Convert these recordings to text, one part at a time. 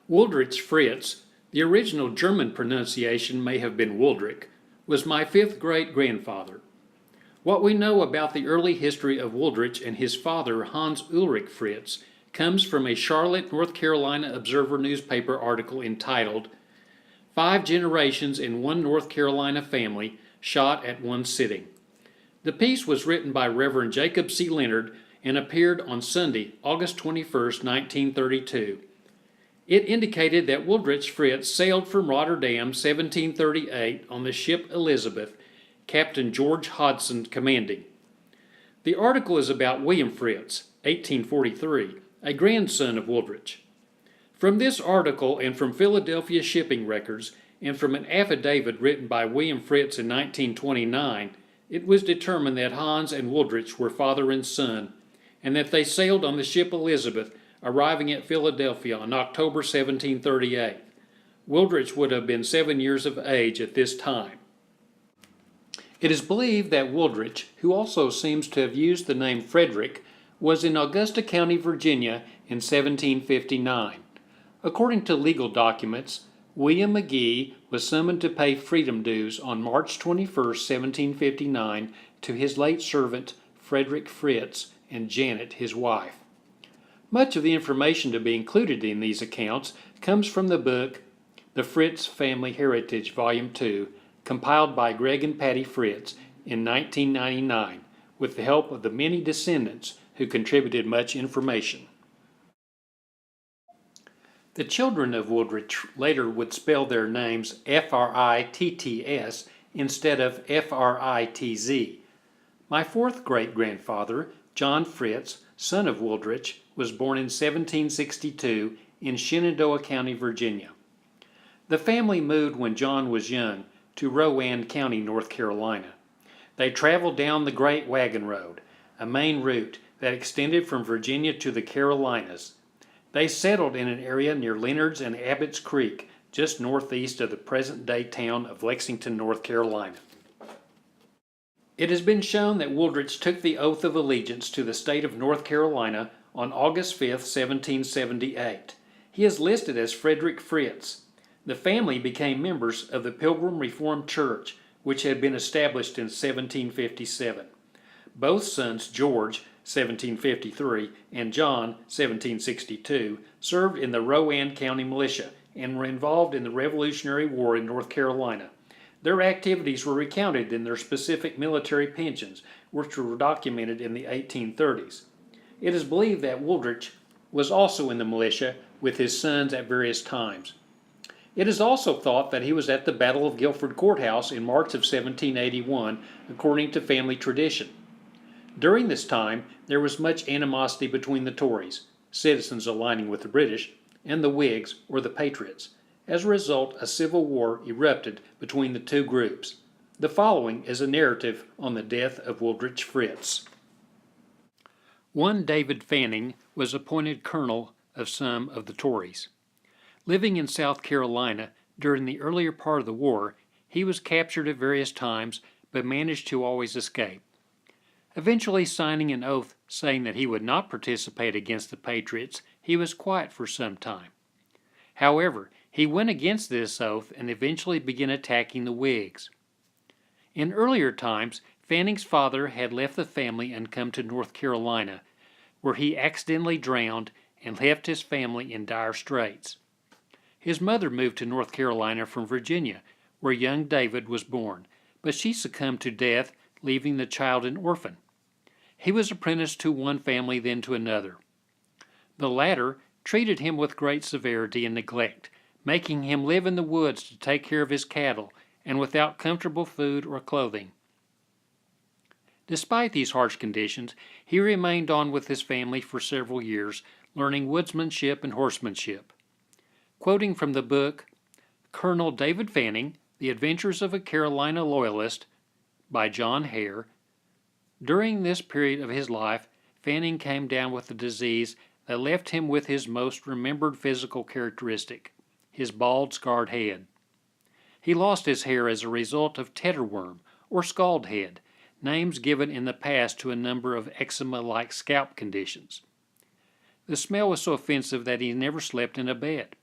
Wooldrich Fritz, the original German pronunciation may have been Wooldrich, was my fifth great-grandfather. What we know about the early history of Wooldrich and his father, Hans Ulrich Fritz, comes from a Charlotte, North Carolina Observer newspaper article entitled "5 Generations in One North Carolina Family Shot at One Sitting." The piece was written by Reverend Jacob C. Leonard and appeared on Sunday, August 21, 1932. It indicated that Wooldrich Fritz sailed from Rotterdam 1738 on the ship Elizabeth, Captain George Hodson commanding. The article is about William Fritz, 1843, a grandson of Wooldrich. From this article and from Philadelphia shipping records and from an affidavit written by William Fritz in 1929, it was determined that Hans and Wooldrich were father and son, and that they sailed on the ship Elizabeth, arriving at Philadelphia on October 1738. Wooldrich would have been 7 years of age at this time. It is believed that Wooldrich, who also seems to have used the name Frederick, was in Augusta County, Virginia in 1759. According to legal documents, William McGee was summoned to pay freedom dues on March 21, 1759, to his late servant Frederick Fritz and Janet, his wife. Much of the information to be included in these accounts comes from the book The Fritz Family Heritage, Volume 2, compiled by Greg and Patty Fritz in 1999, with the help of the many descendants who contributed much information. The children of Wooldrich later would spell their names Fritts instead of Fritz. My fourth great-grandfather, John Fritz, son of Wooldrich, was born in 1762 in Shenandoah County, Virginia. The family moved when John was young to Rowan County, North Carolina. They traveled down the Great Wagon Road, a main route that extended from Virginia to the Carolinas. They settled in an area near Leonard's and Abbott's Creek, just northeast of the present-day town of Lexington, North Carolina. It has been shown that Wooldrich took the oath of allegiance to the state of North Carolina on August 5, 1778. He is listed as Frederick Fritz. The family became members of the Pilgrim Reformed Church, which had been established in 1757. Both sons, George, 1753, and John, 1762, served in the Rowan County Militia and were involved in the Revolutionary War in North Carolina. Their activities were recounted in their specific military pensions, which were documented in the 1830s. It is believed that Wooldrich was also in the militia with his sons at various times. It is also thought that he was at the Battle of Guilford Courthouse in March of 1781, according to family tradition. During this time, there was much animosity between the Tories, citizens aligning with the British, and the Whigs, or the Patriots. As a result, a civil war erupted between the two groups. The following is a narrative on the death of Wooldrich Fritz. One David Fanning was appointed colonel of some of the Tories. Living in South Carolina during the earlier part of the war, he was captured at various times but managed to always escape. Eventually signing an oath saying that he would not participate against the Patriots, he was quiet for some time. However, he went against this oath and eventually began attacking the Whigs. In earlier times, Fanning's father had left the family and come to North Carolina, where he accidentally drowned and left his family in dire straits. His mother moved to North Carolina from Virginia, where young David was born, but she succumbed to death, leaving the child an orphan. He was apprenticed to one family, then to another. The latter treated him with great severity and neglect, making him live in the woods to take care of his cattle and without comfortable food or clothing. Despite these harsh conditions, he remained on with his family for several years, learning woodsmanship and horsemanship. Quoting from the book Colonel David Fanning, The Adventures of a Carolina Loyalist, by John Hare, during this period of his life, Fanning came down with a disease that left him with his most remembered physical characteristic, his bald, scarred head. He lost his hair as a result of tetterworm, or scald head, names given in the past to a number of eczema-like scalp conditions. The smell was so offensive that he never slept in a bed.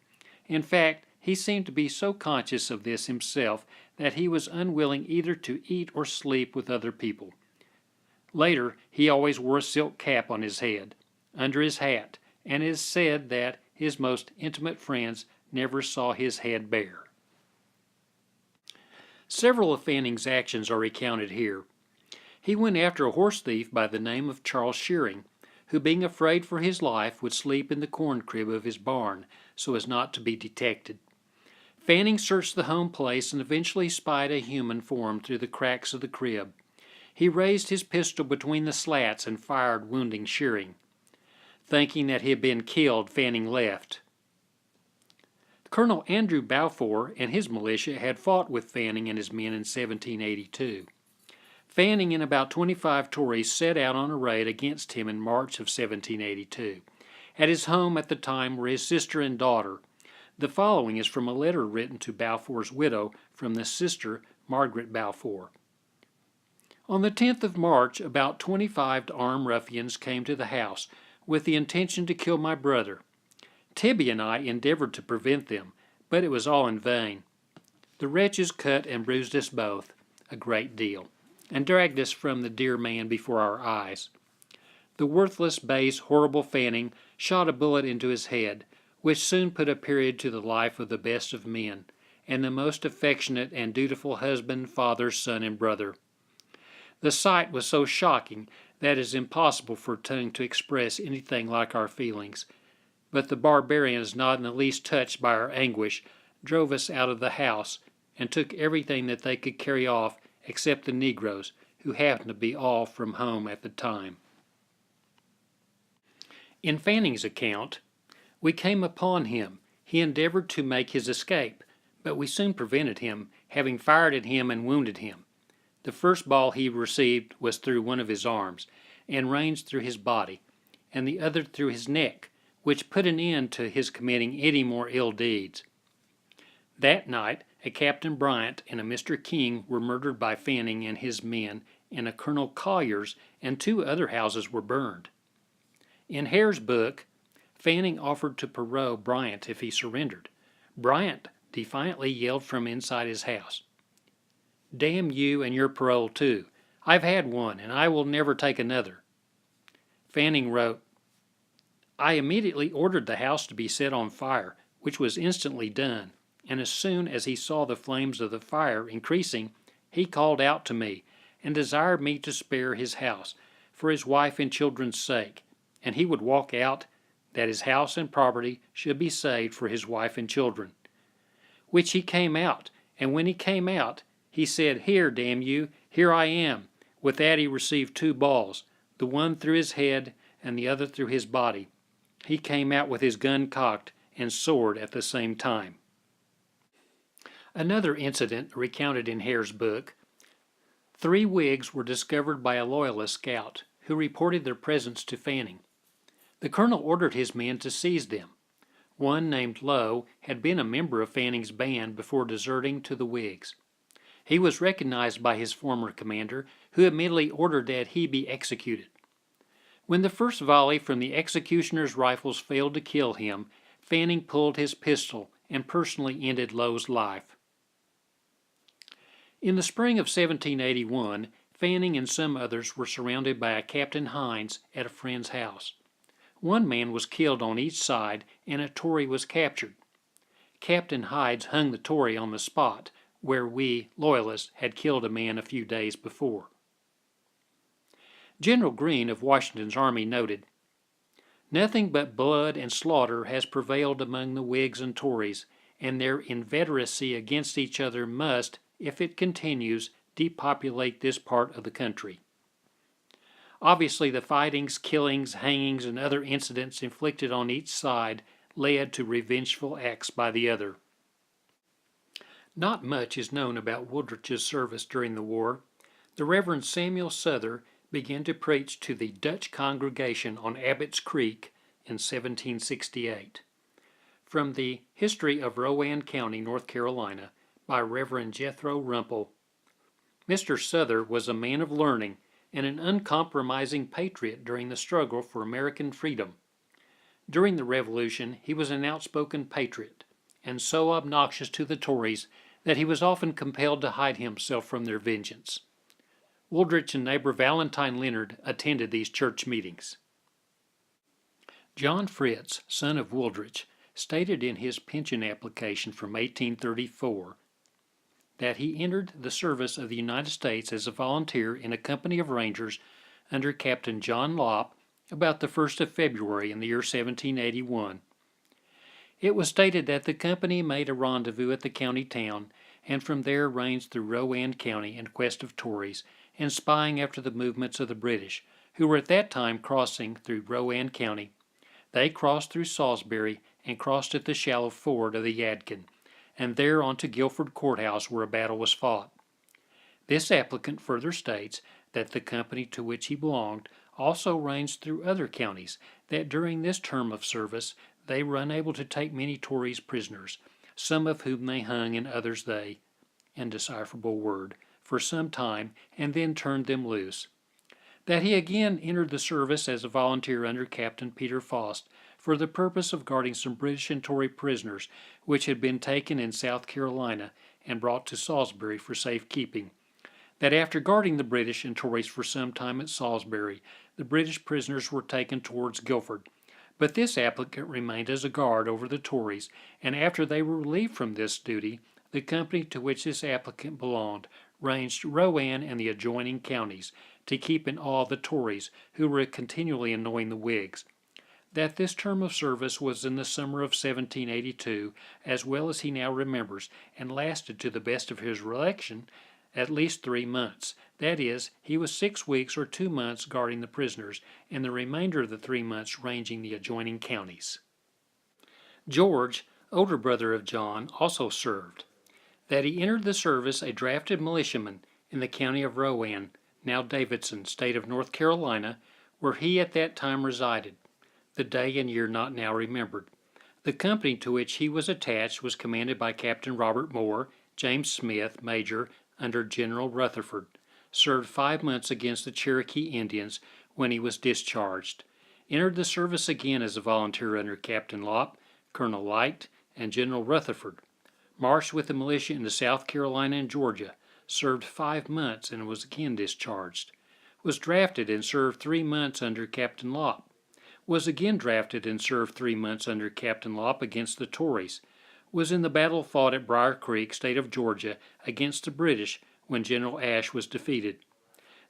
In fact, he seemed to be so conscious of this himself that he was unwilling either to eat or sleep with other people. Later, he always wore a silk cap on his head, under his hat, and it is said that his most intimate friends never saw his head bare. Several of Fanning's actions are recounted here. He went after a horse thief by the name of Charles Shearing, who, being afraid for his life, would sleep in the corn crib of his barn so as not to be detected. Fanning searched the home place and eventually spied a human form through the cracks of the crib. He raised his pistol between the slats and fired, wounding Shearing. Thinking that he had been killed, Fanning left. Colonel Andrew Balfour and his militia had fought with Fanning and his men in 1782. Fanning and about 25 Tories set out on a raid against him in March of 1782. At his home at the time were his sister and daughter. The following is from a letter written to Balfour's widow from the sister, Margaret Balfour. On the 10th of March, about 25 armed ruffians came to the house with the intention to kill my brother. Tibby and I endeavored to prevent them, but it was all in vain. The wretches cut and bruised us both a great deal, and dragged us from the dear man before our eyes. The worthless, base, horrible Fanning shot a bullet into his head, which soon put a period to the life of the best of men, and the most affectionate and dutiful husband, father, son, and brother. The sight was so shocking that it is impossible for tongue to express anything like our feelings. But the barbarians, not in the least touched by our anguish, drove us out of the house and took everything that they could carry off except the negroes, who happened to be all from home at the time. In Fanning's account, we came upon him. He endeavored to make his escape, but we soon prevented him, having fired at him and wounded him. The first ball he received was through one of his arms, and ranged through his body, and the other through his neck, which put an end to his committing any more ill deeds. That night, a Captain Bryant and a Mr. King were murdered by Fanning and his men, and a Colonel Collier's and 2 other houses were burned. In Hare's book, Fanning offered to parole Bryant if he surrendered. Bryant defiantly yelled from inside his house, "Damn you and your parole too. I've had one, and I will never take another." Fanning wrote, "I immediately ordered the house to be set on fire, which was instantly done, and as soon as he saw the flames of the fire increasing, he called out to me, and desired me to spare his house, for his wife and children's sake, and he would walk out, that his house and property should be saved for his wife and children. Which he came out, and when he came out, he said, 'Here, damn you, here I am.' With that he received 2 balls, the one through his head and the other through his body. He came out with his gun cocked and sword at the same time." Another incident recounted in Hare's book. 3 wigs were discovered by a Loyalist scout, who reported their presence to Fanning. The colonel ordered his men to seize them. One, named Lowe, had been a member of Fanning's band before deserting to the Whigs. He was recognized by his former commander, who immediately ordered that he be executed. When the first volley from the executioner's rifles failed to kill him, Fanning pulled his pistol and personally ended Lowe's life. In the spring of 1781, Fanning and some others were surrounded by a Captain Hines at a friend's house. One man was killed on each side, and a Tory was captured. Captain Hines hung the Tory on the spot where we, Loyalists, had killed a man a few days before. General Greene of Washington's army noted, "Nothing but blood and slaughter has prevailed among the Whigs and Tories, and their inveteracy against each other must, if it continues, depopulate this part of the country." Obviously, the fightings, killings, hangings, and other incidents inflicted on each side led to revengeful acts by the other. Not much is known about Wooldrich's service during the war. The Reverend Samuel Souther began to preach to the Dutch congregation on Abbott's Creek in 1768. From the History of Rowan County, North Carolina, by Reverend Jethro Rumpel. Mr. Souther was a man of learning and an uncompromising patriot during the struggle for American freedom. During the Revolution, he was an outspoken patriot, and so obnoxious to the Tories that he was often compelled to hide himself from their vengeance. Wooldrich and neighbor Valentine Leonard attended these church meetings. John Fritts, son of Wooldrich, stated in his pension application from 1834 that he entered the service of the United States as a volunteer in a company of Rangers under Captain John Lopp about the 1st of February in the year 1781. It was stated that the company made a rendezvous at the county town, and from there ranged through Rowan County in quest of Tories, and spying after the movements of the British, who were at that time crossing through Rowan County. They crossed through Salisbury and crossed at the shallow ford of the Yadkin, and there on to Guilford Courthouse where a battle was fought. This applicant further states that the company to which he belonged also ranged through other counties, that during this term of service they were unable to take many Tories prisoners, some of whom they hung and others they, indecipherable word, for some time, and then turned them loose. That he again entered the service as a volunteer under Captain Peter Faust for the purpose of guarding some British and Tory prisoners which had been taken in South Carolina and brought to Salisbury for safekeeping. That after guarding the British and Tories for some time at Salisbury, the British prisoners were taken towards Guilford. But this applicant remained as a guard over the Tories, and after they were relieved from this duty, the company to which this applicant belonged ranged Rowan and the adjoining counties, to keep in awe the Tories, who were continually annoying the Whigs. That this term of service was in the summer of 1782, as well as he now remembers, and lasted to the best of his recollection at least 3 months. That is, he was 6 weeks or 2 months guarding the prisoners, and the remainder of the 3 months ranging the adjoining counties. George, older brother of John, also served. That he entered the service a drafted militiaman in the county of Rowan, now Davidson, state of North Carolina, where he at that time resided, the day and year not now remembered. The company to which he was attached was commanded by Captain Robert Moore, James Smith, Major, under General Rutherford. Served 5 months against the Cherokee Indians when he was discharged. Entered the service again as a volunteer under Captain Lopp, Colonel Light, and General Rutherford. Marched with the militia into South Carolina and Georgia. Served 5 months and was again discharged. Was drafted and served 3 months under Captain Lopp. Was again drafted and served 3 months under Captain Lopp against the Tories. Was in the battle fought at Briar Creek, state of Georgia, against the British when General Ashe was defeated.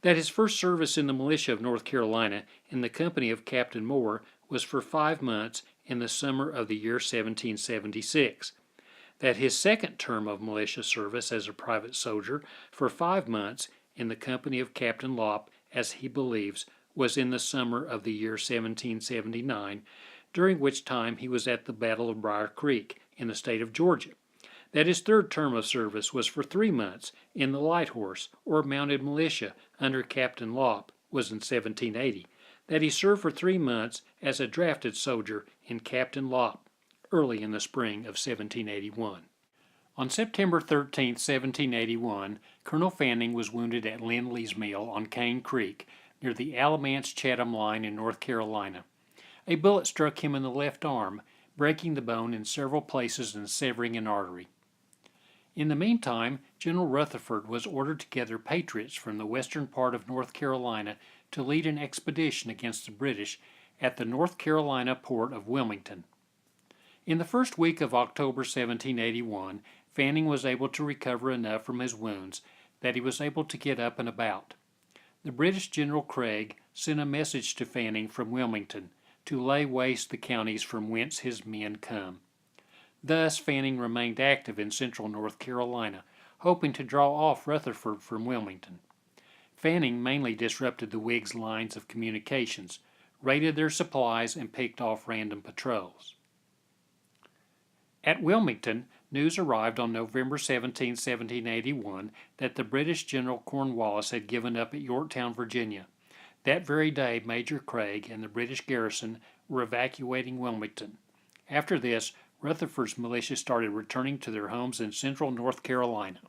That his first service in the militia of North Carolina in the company of Captain Moore was for 5 months in the summer of the year 1776. That his second term of militia service as a private soldier for 5 months in the company of Captain Lopp, as he believes, was in the summer of the year 1779, during which time he was at the Battle of Briar Creek in the state of Georgia. That his third term of service was for 3 months in the light horse or mounted militia under Captain Lopp, was in 1780. That he served for 3 months as a drafted soldier in Captain Lopp, early in the spring of 1781. On September 13, 1781, Colonel Fanning was wounded at Lindley's Mill on Cane Creek, near the Alamance-Chatham line in North Carolina. A bullet struck him in the left arm, breaking the bone in several places and severing an artery. In the meantime, General Rutherford was ordered to gather patriots from the western part of North Carolina to lead an expedition against the British at the North Carolina port of Wilmington. In the first week of October 1781, Fanning was able to recover enough from his wounds that he was able to get up and about. The British General Craig sent a message to Fanning from Wilmington to lay waste the counties from whence his men come. Thus Fanning remained active in central North Carolina, hoping to draw off Rutherford from Wilmington. Fanning mainly disrupted the Whigs' lines of communications, raided their supplies, and picked off random patrols. At Wilmington, news arrived on November 17, 1781, that the British General Cornwallis had given up at Yorktown, Virginia. That very day, Major Craig and the British garrison were evacuating Wilmington. After this, Rutherford's militia started returning to their homes in central North Carolina.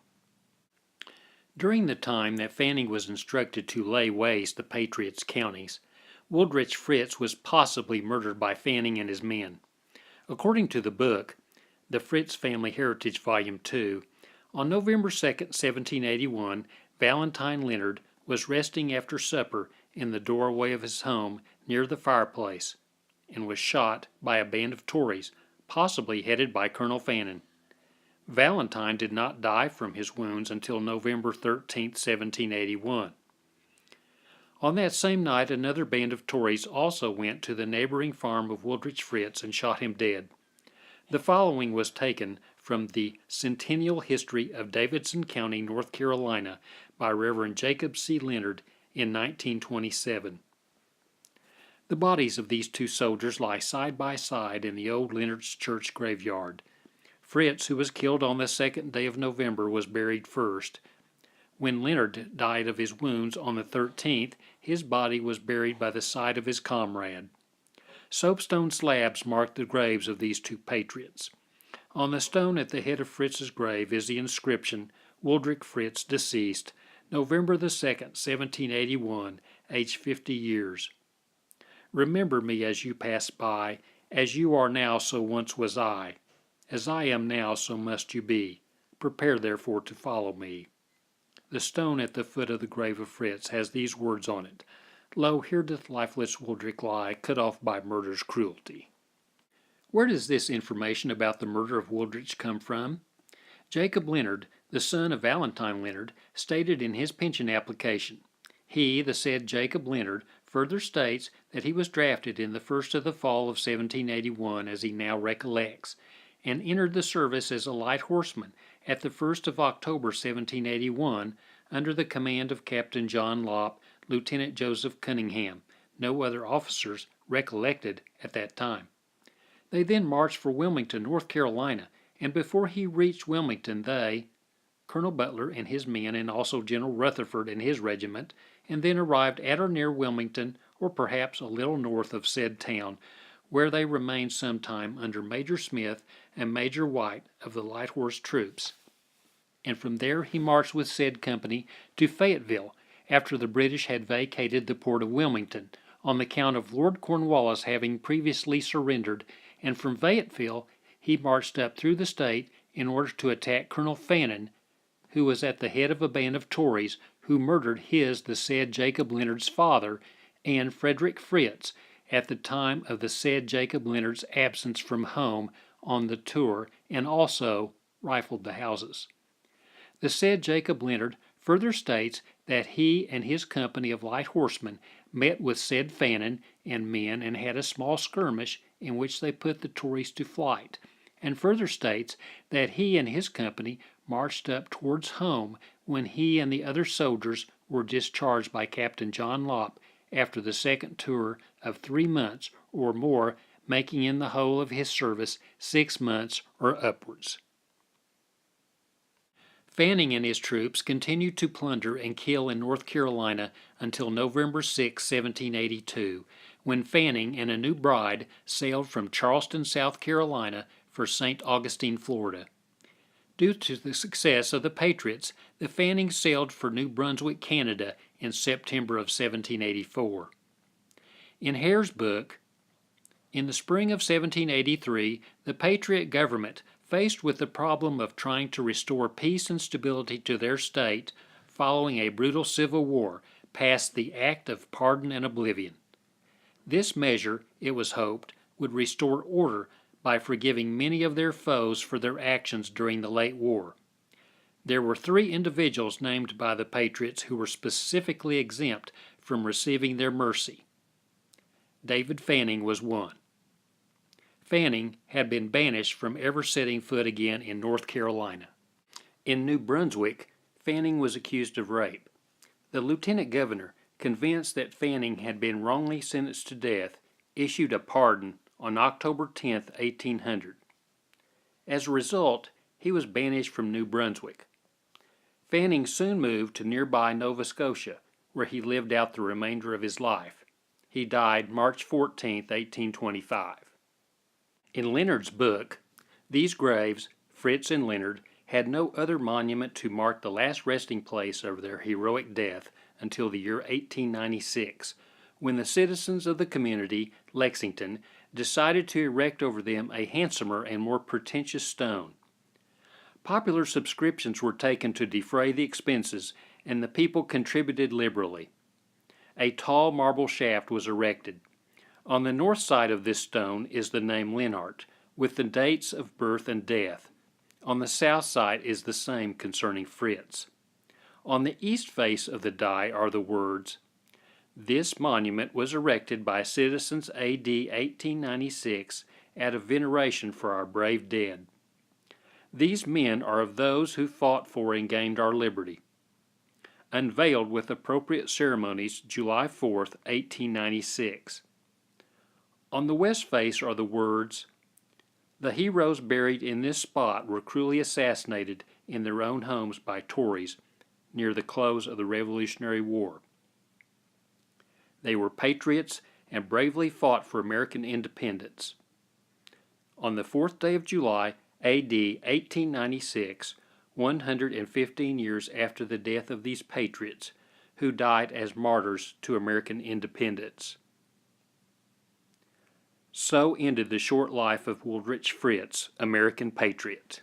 During the time that Fanning was instructed to lay waste the Patriots' counties, Wooldrich Fritz was possibly murdered by Fanning and his men. According to the book, the Fritts Family Heritage, Volume 2, on November 2, 1781, Valentine Leonard was resting after supper in the doorway of his home near the fireplace and was shot by a band of Tories, possibly headed by Colonel Fannin. Valentine did not die from his wounds until November 13, 1781. On that same night, another band of Tories also went to the neighboring farm of Wooldrich Fritz and shot him dead. The following was taken from the Centennial History of Davidson County, North Carolina, by Reverend Jacob C. Leonard in 1927. The bodies of these two soldiers lie side by side in the old Leonard's Church graveyard. Fritz, who was killed on the 2nd day of November, was buried first. When Leonard died of his wounds on the 13th, his body was buried by the side of his comrade. Soapstone slabs mark the graves of these two patriots. On the stone at the head of Fritz's grave is the inscription, Wooldrich Fritz, deceased, November the 2nd, 1781, aged 50 years. Remember me as you pass by, as you are now, so once was I. As I am now, so must you be. Prepare therefore to follow me. The stone at the foot of the grave of Fritz has these words on it, Lo, here doth lifeless Wooldrich lie, cut off by murder's cruelty. Where does this information about the murder of Wooldrich come from? Jacob Leonard, the son of Valentine Leonard, stated in his pension application. He, the said Jacob Leonard, further states that he was drafted in the first of the fall of 1781, as he now recollects, and entered the service as a light horseman at the 1st of October 1781 under the command of Captain John Lopp, Lieutenant Joseph Cunningham, no other officers recollected at that time. They then marched for Wilmington, North Carolina, and before he reached Wilmington they, Colonel Butler and his men, and also General Rutherford and his regiment, and then arrived at or near Wilmington, or perhaps a little north of said town, where they remained some time under Major Smith and Major White of the Light Horse Troops. And from there he marched with said company to Fayetteville, after the British had vacated the port of Wilmington, on account of Lord Cornwallis having previously surrendered, and from Fayetteville he marched up through the state in order to attack Colonel Fannin, who was at the head of a band of Tories who murdered the said Jacob Leonard's father, and Frederick Fritz, at the time of the said Jacob Leonard's absence from home on the tour, and also rifled the houses. The said Jacob Leonard further states that he and his company of light horsemen met with said Fannin and men and had a small skirmish in which they put the Tories to flight, and further states that he and his company marched up towards home when he and the other soldiers were discharged by Captain John Lopp after the second tour of 3 months or more, making in the whole of his service 6 months or upwards. Fanning and his troops continued to plunder and kill in North Carolina until November 6, 1782, when Fanning and a new bride sailed from Charleston, South Carolina, for St. Augustine, Florida. Due to the success of the Patriots, the Fannings sailed for New Brunswick, Canada, in September of 1784. In Hare's book, in the spring of 1783, the Patriot government, faced with the problem of trying to restore peace and stability to their state following a brutal civil war, passed the Act of Pardon and Oblivion. This measure, it was hoped, would restore order by forgiving many of their foes for their actions during the late war. There were 3 individuals named by the Patriots who were specifically exempt from receiving their mercy. David Fanning was one. Fanning had been banished from ever setting foot again in North Carolina. In New Brunswick, Fanning was accused of rape. The lieutenant governor, convinced that Fanning had been wrongly sentenced to death, issued a pardon on October 10, 1800. As a result, he was banished from New Brunswick. Fanning soon moved to nearby Nova Scotia, where he lived out the remainder of his life. He died March 14, 1825. In Leonard's book, these graves, Fritz and Leonard, had no other monument to mark the last resting place of their heroic death until the year 1896, when the citizens of the community, Lexington, decided to erect over them a handsomer and more pretentious stone. Popular subscriptions were taken to defray the expenses, and the people contributed liberally. A tall marble shaft was erected. On the north side of this stone is the name Linhart, with the dates of birth and death. On the south side is the same concerning Fritz. On the east face of the die are the words, "This monument was erected by citizens A.D. 1896 out of veneration for our brave dead. These men are of those who fought for and gained our liberty. Unveiled with appropriate ceremonies July 4th, 1896. On the west face are the words, "The heroes buried in this spot were cruelly assassinated in their own homes by Tories near the close of the Revolutionary War. They were patriots and bravely fought for American independence. On the 4th day of July, A.D. 1896, 115 years after the death of these patriots, who died as martyrs to American independence." So ended the short life of Wooldrich Fritz, American patriot.